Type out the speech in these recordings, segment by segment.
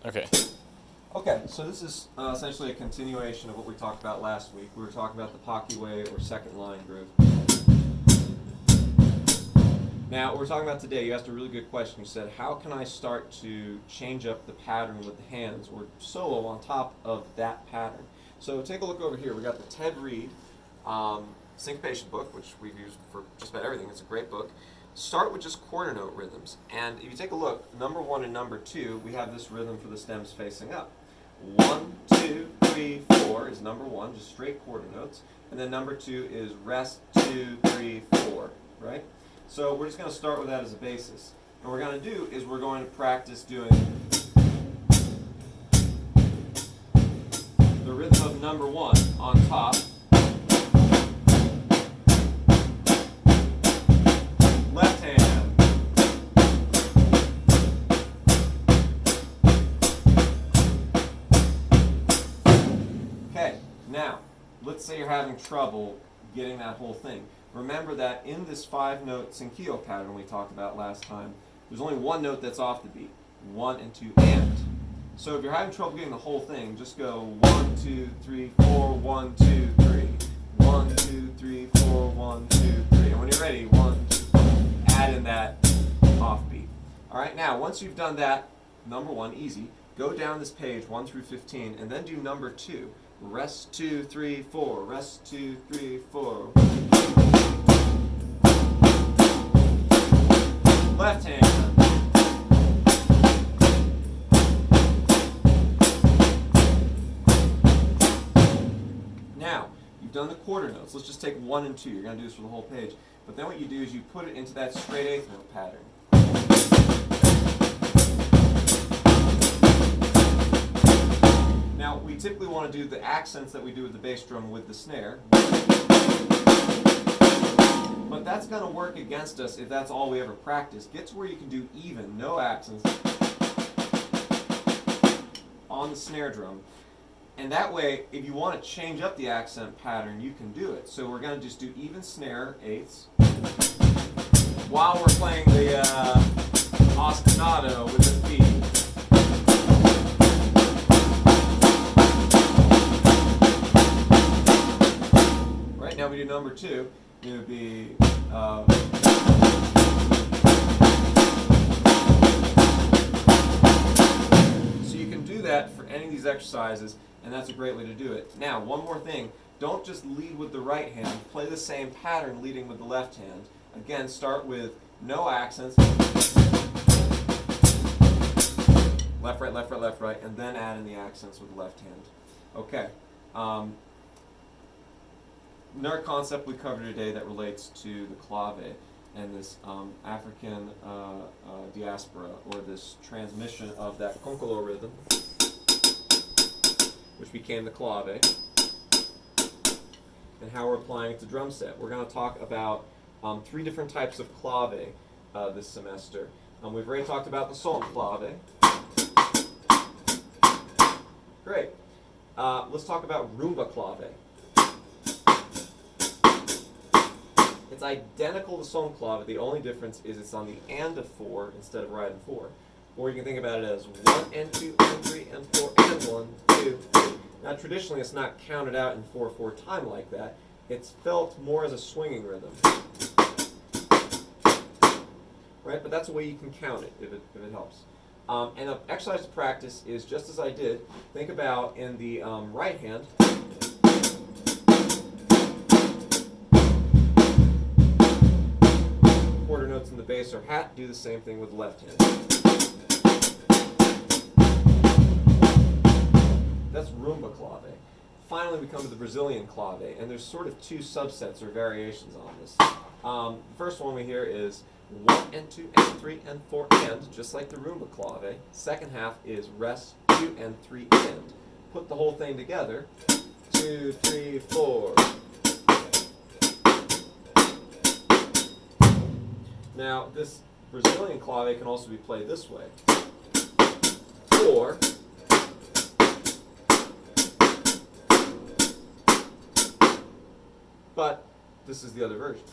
Okay. Okay, so this is essentially a continuation of what we talked about last week. We were talking about the Pocky way or second line groove. Now, what we're talking about today, you asked a really good question. You said, how can I start to change up the pattern with the hands or solo on top of that pattern? So take a look over here. We got the Ted Reed syncopation book, which we've used for just about everything. It's a great book. Start with just quarter note rhythms. And if you take a look, number 1 and number 2, we have this rhythm for the stems facing up. 1, 2, 3, 4 is number 1, just straight quarter notes. And then number 2 is rest, 2, 3, 4, right? So we're just going to start with that as a basis. And what we're going to do is we're going to practice doing the rhythm of number 1 on top. Left hand. Okay, now, let's say you're having trouble getting that whole thing. Remember that in this 5-note synkio pattern we talked about last time, there's only one note that's off the beat. 1 and 2 and. So if you're having trouble getting the whole thing, just go 1, 2, 3, 4, 1, 2, 3. 1, 2, 3, 4, 1, 2, 3. And when you're ready, 1, 2, add in that offbeat. Alright, now once you've done that, number 1, easy, go down this page 1 through 15 and then do number 2. Rest 2, 3, 4, rest 2, 3, 4. Left hand. Now, you've done the quarter notes. Let's just take 1 and 2. You're going to do this for the whole page. But then what you do is you put it into that straight eighth note pattern. Now, we typically want to do the accents that we do with the bass drum with the snare. But that's going to work against us if that's all we ever practice. Get to where you can do even, no accents, on the snare drum. And that way, if you want to change up the accent pattern, you can do it. So we're going to just do even snare, eighths, while we're playing the ostinato with the beat. Right, now we do number 2. It would be so you can do that for any of these exercises, and that's a great way to do it. Now, one more thing. Don't just lead with the right hand. Play the same pattern leading with the left hand. Again, start with no accents. Left, right, left, right, left, right, and then add in the accents with the left hand. Okay. Another concept we covered today that relates to the clave and this African diaspora, or this transmission of that concolo rhythm, which became the clave, and how we're applying it to drum set. We're going to talk about 3 different types of clave this semester. We've already talked about the son clave. Great. Let's talk about rumba clave. It's identical to son clave. The only difference is it's on the and of 4 instead of right and 4. Or you can think about it as 1 and 2 and 3 and 4 and 1, 2, 3. Now traditionally it's not counted out in 4/4 time like that. It's felt more as a swinging rhythm. Right? But that's a way you can count it if it helps. And an exercise to practice is just as I did. Think about in the right hand. Quarter notes in the bass or hat, do the same thing with the left hand. That's rumba clave. Finally, we come to the Brazilian clave, and there's sort of 2 subsets or variations on this. The first one we hear is 1 and 2 and 3 and 4 and, just like the rumba clave. Second half is rest, 2 and 3 and. Put the whole thing together. 2, 3, 4. Now, this Brazilian clave can also be played this way. 4, but this is the other version.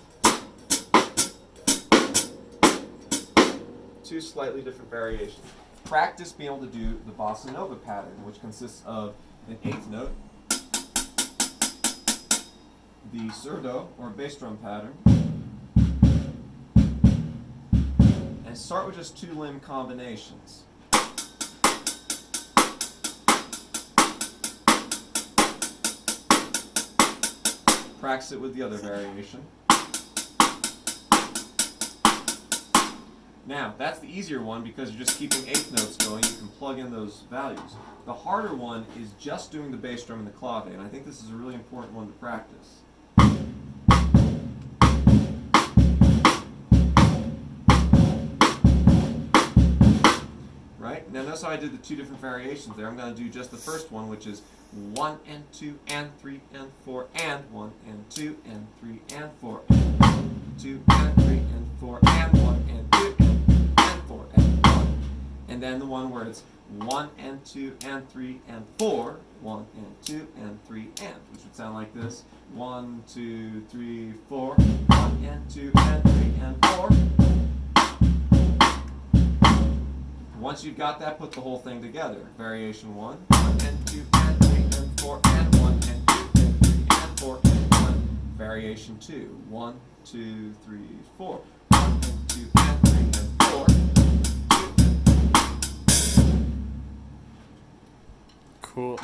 2 slightly different variations. practice being able to do the bossa nova pattern, which consists of an eighth note, the surdo or bass drum pattern, and start with just 2 limb combinations. Practice it with the other variation. Now, that's the easier one because you're just keeping eighth notes going. You can plug in those values. The harder one is just doing the bass drum and the clave, and I think this is a really important one to practice. Right? Now notice how I did the 2 different variations there. I'm going to do just the first one, which is 1 and 2 and 3 and 4 and 1 and 2 and 3 and 4 and 2 and 3 and 4 and 1 and 2 and 4 and 1. And then the one where it's 1 and 2 and 3 and 4, 1 and 2 and 3 and, which would sound like this: 1, 2, 3, 4, 1 and 2 and 3 and 4. Once you've got that, put the whole thing together. Variation 1, 1 and 2 and 3 and 4 and 1 and 2 and 3 and 4 and 1. Variation 2, 1, 2, 3, 4, 1 and 2 and 3 and 4. Cool.